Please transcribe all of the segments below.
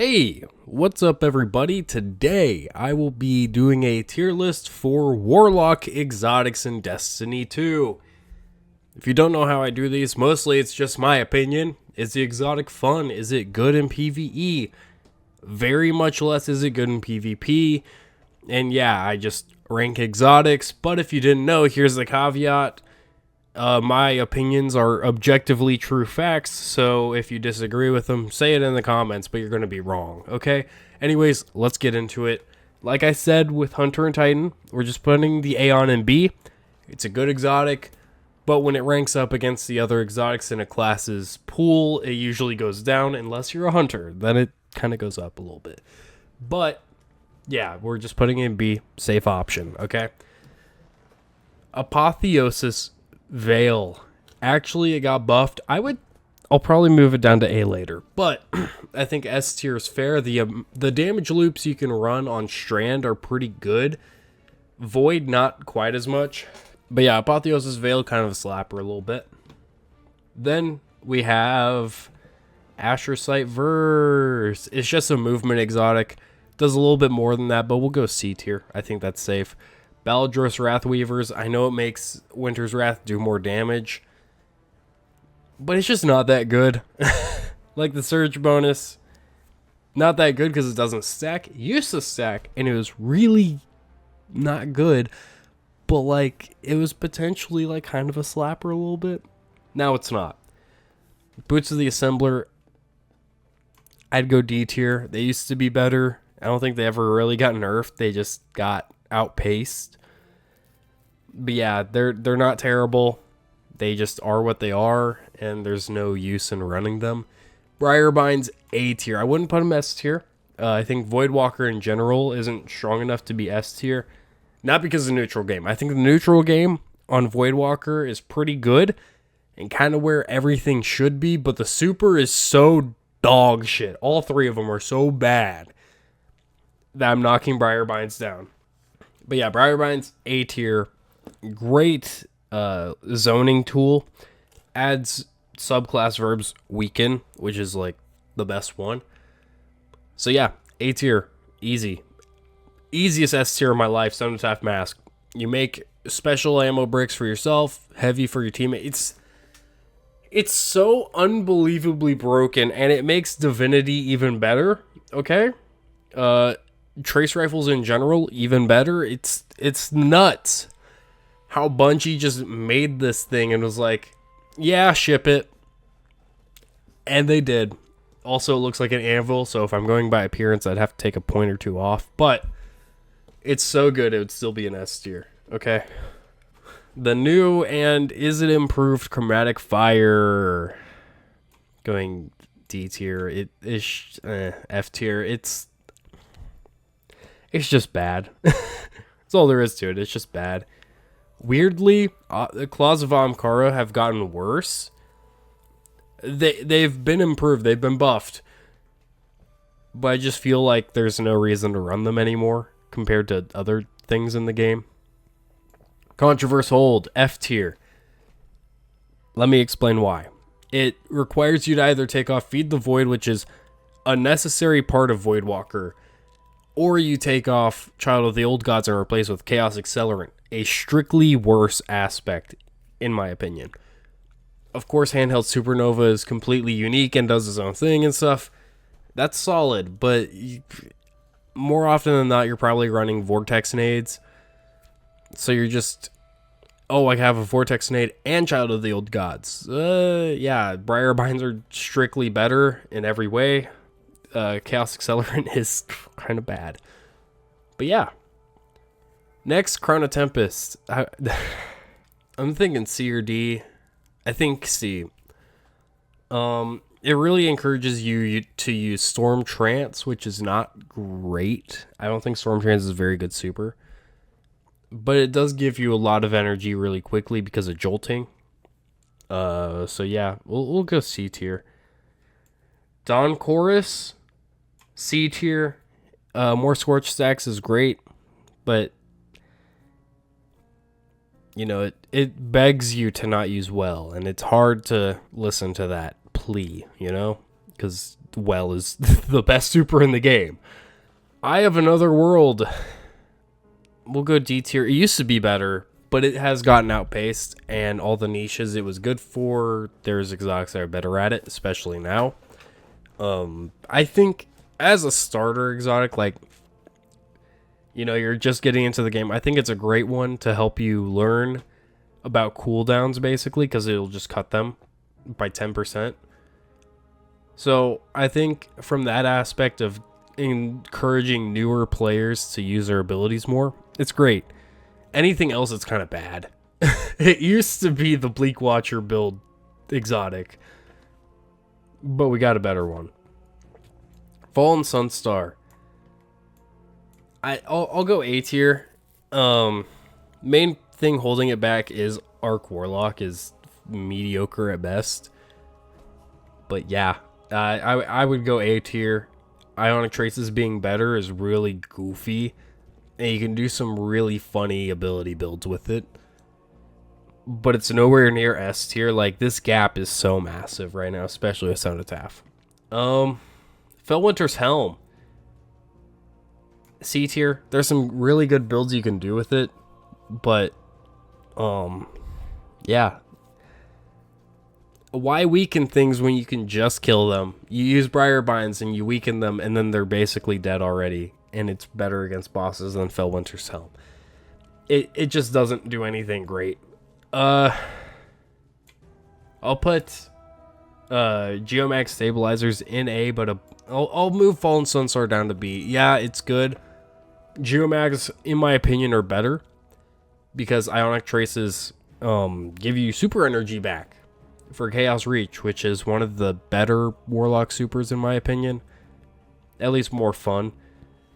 Hey, what's up everybody? Today I will be doing a tier list for Warlock exotics in Destiny 2. If you don't know how I do these, mostly it's just my opinion. Is the exotic fun? Is it good in PvE? Very much less is it good in PvP. And yeah, I just rank exotics, but if you didn't know, here's the caveat. My opinions are objectively true facts, so if you disagree with them, say it in the comments, but you're going to be wrong, okay? Anyways, let's get into it. Like I said with Hunter and Titan, we're just putting the Aeon in B. It's a good exotic, but when it ranks up against the other exotics in a class's pool, it usually goes down unless you're a Hunter. Then it kind of goes up a little bit. But, yeah, we're just putting it in B. Safe option, okay? Apotheosis Veil. Actually, it got buffed. I'll probably move it down to A later, but I think S tier is fair. The damage loops you can run on Strand are pretty good. Void, not quite as much. But yeah, Apotheosis Veil, kind of a slapper a little bit. Then we have Ashersight Verse. It's just a movement exotic. Does a little bit more than that, but we'll go C tier. I think that's safe. Baladros Wrathweavers, I know it makes Winter's Wrath do more damage, but it's just not that good. Like the Surge bonus, not that good because it doesn't stack. It used to stack, and it was really not good, but like it was potentially like kind of a slapper a little bit. Now it's not. Boots of the Assembler, I'd go D tier. They used to be better. I don't think they ever really got nerfed. They just got outpaced. But yeah, they're not terrible. They just are what they are, and there's no use in running them. Briarbind's A tier. I wouldn't put him S tier. I think Voidwalker in general isn't strong enough to be S tier. Not because of the neutral game. I think the neutral game on Voidwalker is pretty good and kind of where everything should be, but the super is so dog shit. All three of them are so bad that I'm knocking Briarbind's down. But yeah, Briarbind's A tier. Great zoning tool. Adds subclass verbs weaken, which is like the best one. So yeah, A tier. Easy. Easiest S tier of my life, Cenotaph Mask. You make special ammo bricks for yourself, heavy for your teammates. It's so unbelievably broken, and it makes Divinity even better, okay? Trace rifles in general, even better. It's nuts how Bungie just made this thing and was like, yeah, ship it. And they did. Also, it looks like an anvil, so if I'm going by appearance, I'd have to take a point or two off. But it's so good, it would still be an S tier. Okay. The new and is it improved Chromatic Fire. Going D tier. It is F tier. It's just bad. That's all there is to it. It's just bad. Weirdly, the Claws of Ahamkara have gotten worse. They've been improved. They've been buffed. But I just feel like there's no reason to run them anymore compared to other things in the game. Controverse Hold, F tier. Let me explain why. It requires you to either take off Feed the Void, which is a necessary part of Voidwalker, or you take off Child of the Old Gods and replace with Chaos Accelerant, a strictly worse aspect, in my opinion. Of course, Handheld Supernova is completely unique and does its own thing and stuff. That's solid, but more often than not, you're probably running Vortex Nades. So you're just, oh, I have a Vortex Nade and Child of the Old Gods. Yeah, Briarbinds are strictly better in every way. Chaos Accelerant is kind of bad. But yeah. Next, Chrono Tempest. I'm thinking C or D. I think C. It really encourages you to use Storm Trance, which is not great. I don't think Storm Trance is a very good super. But it does give you a lot of energy really quickly because of jolting. So yeah, we'll go C tier. Dawn Chorus, C tier. More Scorch stacks is great, but you know, it begs you to not use well, and it's hard to listen to that plea, you know, because well, is the best super in the game. Eye of Another World. We'll go D tier. It used to be better, but it has gotten outpaced, and all the niches it was good for, there's exotics that are better at it, especially now. I think as a starter exotic, like, you know, you're just getting into the game, I think it's a great one to help you learn about cooldowns, basically, because it'll just cut them by 10%. So I think from that aspect of encouraging newer players to use their abilities more, it's great. Anything else, it's kind of bad. It used to be the Bleak Watcher build exotic, but we got a better one. Fallen Sunstar. I'll go A tier. Main thing holding it back is Arc Warlock is mediocre at best. But yeah, I would go A tier. Ionic Traces being better is really goofy, and you can do some really funny ability builds with it. But it's nowhere near S tier. Like, this gap is so massive right now, especially with Sonotaph. Fellwinter's Helm. C tier. There's some really good builds you can do with it, but yeah. Why weaken things when you can just kill them? You use Briar Binds and you weaken them, and then they're basically dead already, and it's better against bosses than Fellwinter's Helm. It just doesn't do anything great. I'll put Geomag Stabilizers in A, but I'll move Fallen Sunstar down to B. Yeah, it's good. Geomags, in my opinion, are better because Ionic Traces give you super energy back for Chaos Reach, which is one of the better Warlock supers in my opinion. At least more fun.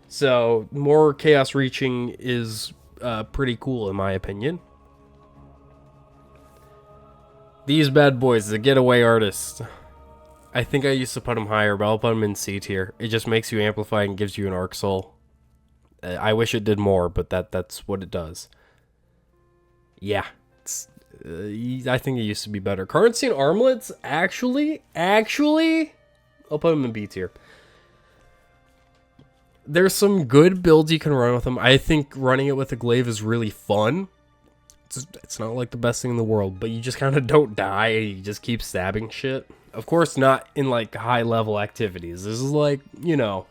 So more Chaos Reaching is pretty cool in my opinion. These bad boys, the Getaway Artist. I think I used to put them higher, but I'll put them in C tier. It just makes you amplify and gives you an Arc Soul. I wish it did more, but that's what it does. Yeah. I think it used to be better. Karnstein Armlets, actually, I'll put them in B tier. There's some good builds you can run with them. I think running it with a glaive is really fun. It's not like the best thing in the world, but you just kind of don't die. You just keep stabbing shit. Of course, not in like high level activities. This is like, you know,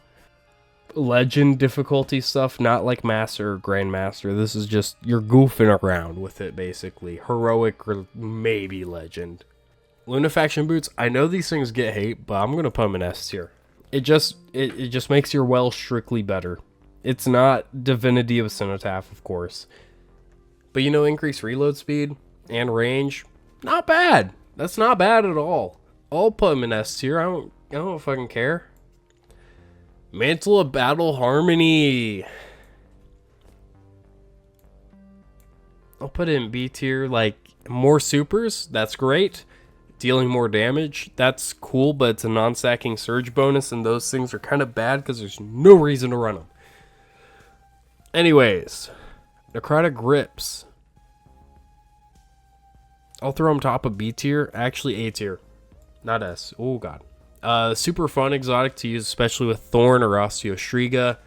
legend difficulty stuff, not like master or grandmaster. This is just you're goofing around with it, basically. Heroic or maybe legend. Lunafaction boots. I know these things get hate, but I'm gonna put them in S tier. It just makes your well strictly better. It's not Divinity of Cenotaph, of course, but you know, increased reload speed and range, not bad. That's not bad at all. I'll put them in S tier. I don't fucking care. Mantle of Battle Harmony. I'll put it in B tier. Like, more supers, that's great. Dealing more damage, that's cool, but it's a non-stacking surge bonus, and those things are kind of bad because there's no reason to run them. Anyways, Necrotic Grips. I'll throw them top of B tier. Actually, A tier. Not S. Oh, God. Super fun exotic to use, especially with Thorn or Osteo Striga.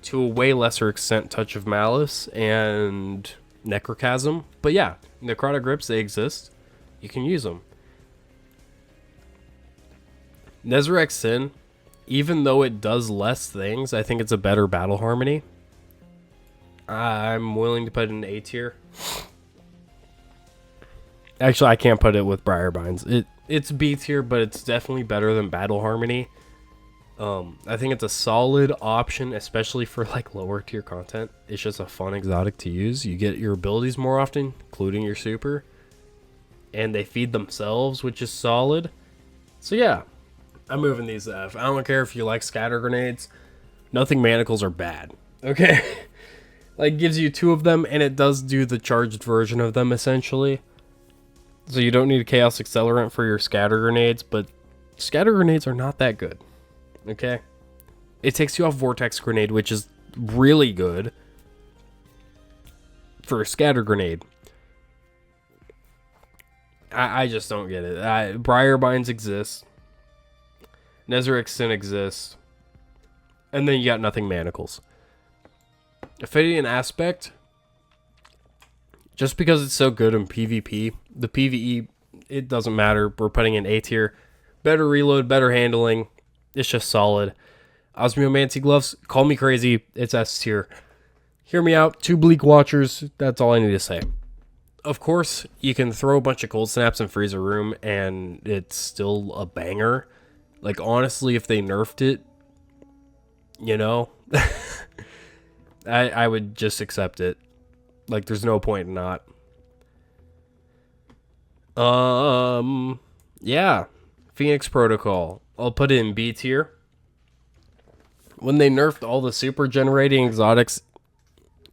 To a way lesser extent, Touch of Malice and Necrochasm. But yeah, Necrotic Grips, they exist. You can use them. Nezarec Sin, even though it does less things, I think it's a better battle harmony. I'm willing to put it in A tier. Actually, I can't put it with Briar Binds. It's B tier, but it's definitely better than battle harmony. I think it's a solid option, especially for like lower tier content. It's just a fun exotic to use. You get your abilities more often, including your super, and they feed themselves, which is solid. So yeah, I'm moving these F. I don't care if you like scatter grenades. Nothing manacles are bad. Okay, like gives you 2 of them, and it does do the charged version of them essentially. So you don't need a Chaos Accelerant for your scatter grenades, but scatter grenades are not that good. Okay? It takes you off Vortex Grenade, which is really good for a scatter grenade. I just don't get it. Briar Binds exist. Necrotic Sin exists. And then you got Nothing Manacles. Affinity and Aspect, just because it's so good in PvP, the PvE, it doesn't matter. We're putting in A tier. Better reload, better handling. It's just solid. Osmiomancy Gloves, call me crazy. It's S tier. Hear me out. 2 Bleak Watchers. That's all I need to say. Of course, you can throw a bunch of Cold Snaps and freeze a room, and it's still a banger. Like, honestly, if they nerfed it, you know, I would just accept it. Like, there's no point in not. Yeah. Phoenix Protocol. I'll put it in B tier. When they nerfed all the super generating exotics,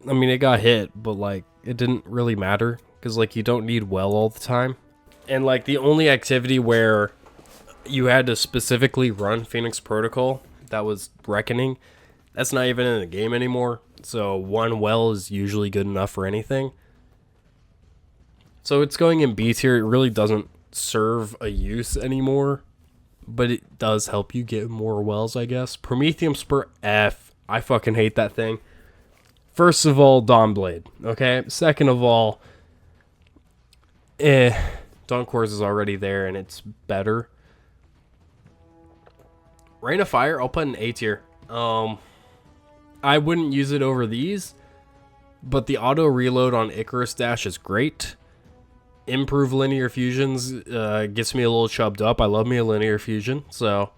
I mean, it got hit, but, like, it didn't really matter. Because, like, you don't need well all the time. And, like, the only activity where you had to specifically run Phoenix Protocol, that was Reckoning, that's not even in the game anymore. So 1 well is usually good enough for anything. So it's going in B tier. It really doesn't serve a use anymore. But it does help you get more wells, I guess. Prometheum Spur F. I fucking hate that thing. First of all, dawnblade. Okay? Second of all, Dawn Cores is already there and it's better. Rain of Fire, I'll put in A tier. I wouldn't use it over these, but the auto reload on Icarus Dash is great. Improve linear fusions gets me a little chubbed up. I love me a linear fusion, so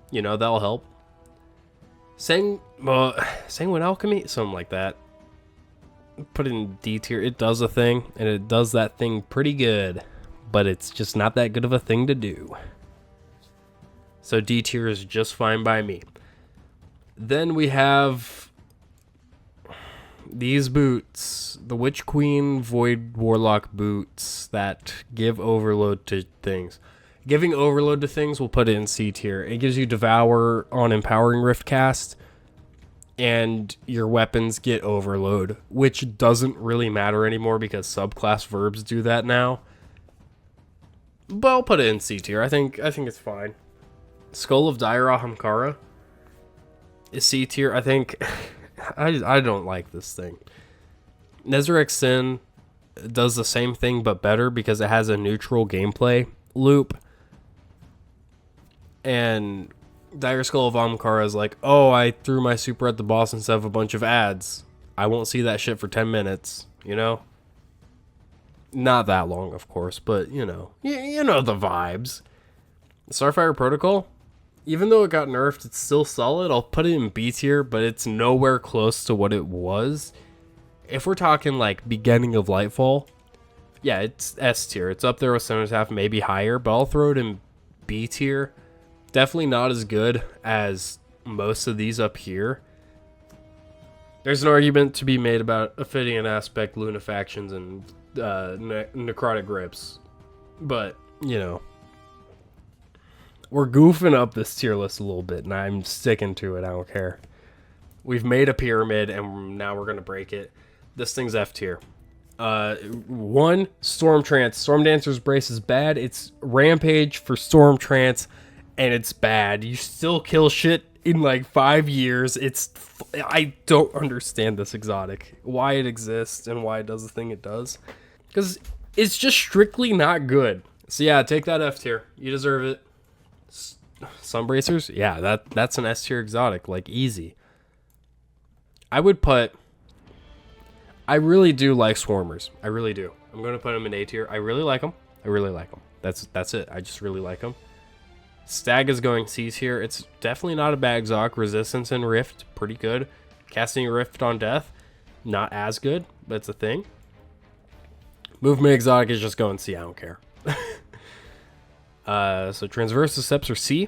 you know that'll help. Sanguine Alchemy, something like that. Put it in D tier. It does a thing, and it does that thing pretty good, but it's just not that good of a thing to do. So D tier is just fine by me. Then we have these boots, the Witch Queen Void Warlock boots that give overload to things. Giving overload to things, we'll put it in C tier. It gives you Devour on Empowering Rift Cast, and your weapons get overload, which doesn't really matter anymore because subclass verbs do that now. But I'll put it in C tier. I think it's fine. Skull of Dire Ahamkara is C tier. I think I don't like this thing. Necrotic Sin does the same thing but better because it has a neutral gameplay loop. And Dire Skull of Ahamkara is like, oh, I threw my super at the boss instead of a bunch of ads. I won't see that shit for 10 minutes, you know? Not that long, of course, but, you know. You know the vibes. Starfire Protocol, even though it got nerfed, it's still solid. I'll put it in B tier, but it's nowhere close to what it was. If we're talking, like, beginning of Lightfall, yeah, it's S tier. It's up there with Cenotaph, maybe higher, but I'll throw it in B tier. Definitely not as good as most of these up here. There's an argument to be made about Ophidian Aspect, Lunafactions, and Necrotic Grips. But, you know, we're goofing up this tier list a little bit, and I'm sticking to it. I don't care. We've made a pyramid, and now we're going to break it. This thing's F tier. 1, Storm Trance. Storm Dancer's Brace is bad. It's Rampage for Storm Trance, and it's bad. You still kill shit in like 5 years. I don't understand this exotic. Why it exists and why it does the thing it does. Because it's just strictly not good. So yeah, take that F tier. You deserve it. Sunbracers? Yeah, that's an S tier exotic. Like, easy. I really do like Swarmers. I really do. I'm going to put them in A tier. I really like them. That's it. I just really like them. Stag is going C tier. It's definitely not a bad exotic. Resistance and Rift, pretty good. Casting Rift on Death, not as good, but it's a thing. Movement exotic is just going C. I don't care. So Transversal Steps are C.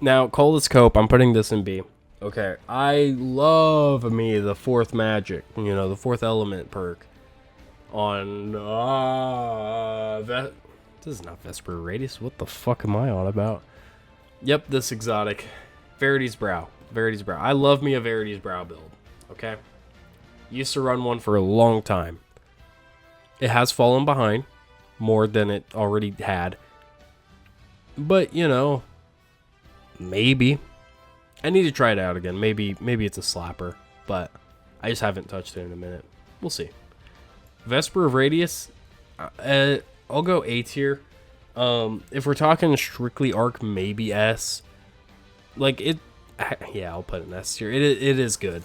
Now, Coldest Cope, I'm putting this in B. Okay, I love me the 4th magic, you know, the 4th element perk on this is not Vesper Radius. What the fuck am I on about? Yep, this exotic. Verity's Brow. I love me a Verity's Brow build. Okay? Used to run one for a long time. It has fallen behind more than it already had. But, you know, Maybe. I need to try it out again. Maybe it's a slapper, but I just haven't touched it in a minute. We'll see. Vesper of Radius, I'll go A tier. If we're talking strictly Arc, maybe S. Like it, yeah, I'll put it in S tier. It is good.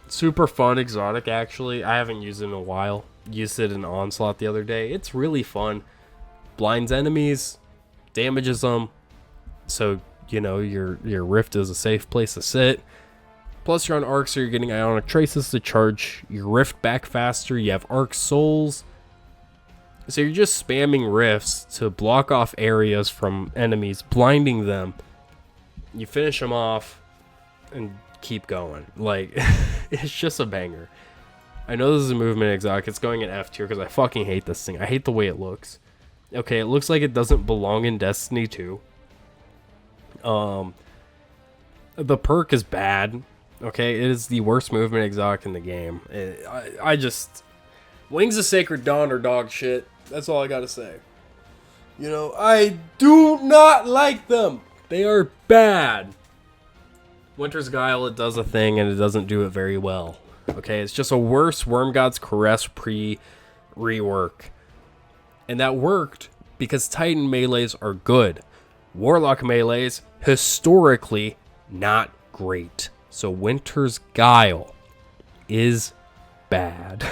Super fun exotic, actually. I haven't used it in a while. Used it in Onslaught the other day. It's really fun. Blinds enemies, damages them, so you know your rift is a safe place to sit. Plus you're on Arc, so you're getting Ionic Traces to charge your rift back faster. You have Arc Souls, so you're just spamming rifts to block off areas from enemies, blinding them. You finish them off and keep going. Like, it's just a banger. I know this is a movement exotic. It's going in F tier because I fucking hate this thing. I hate the way it looks. Okay, it looks like it doesn't belong in Destiny 2. The perk is bad. Okay, it is the worst movement exotic in the game. I just... Wings of Sacred Dawn are dog shit. That's all I gotta say. You know, I do not like them. They are bad. Winter's Guile, it does a thing, and it doesn't do it very well. Okay, it's just a worse Wormgod's Caress rework. And that worked because Titan melees are good. Warlock melees, historically, not great. So Winter's Guile is bad.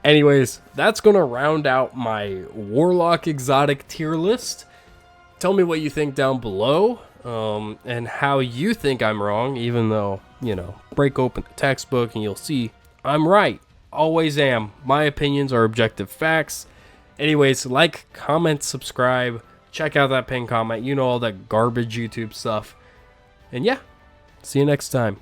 Anyways, that's going to round out my Warlock exotic tier list. Tell me what you think down below, and how you think I'm wrong, even though, you know, break open the textbook and you'll see I'm right. Always am. My opinions are objective facts. Anyways, like, comment, subscribe, check out that pinned comment. You know, all that garbage YouTube stuff. And yeah, see you next time.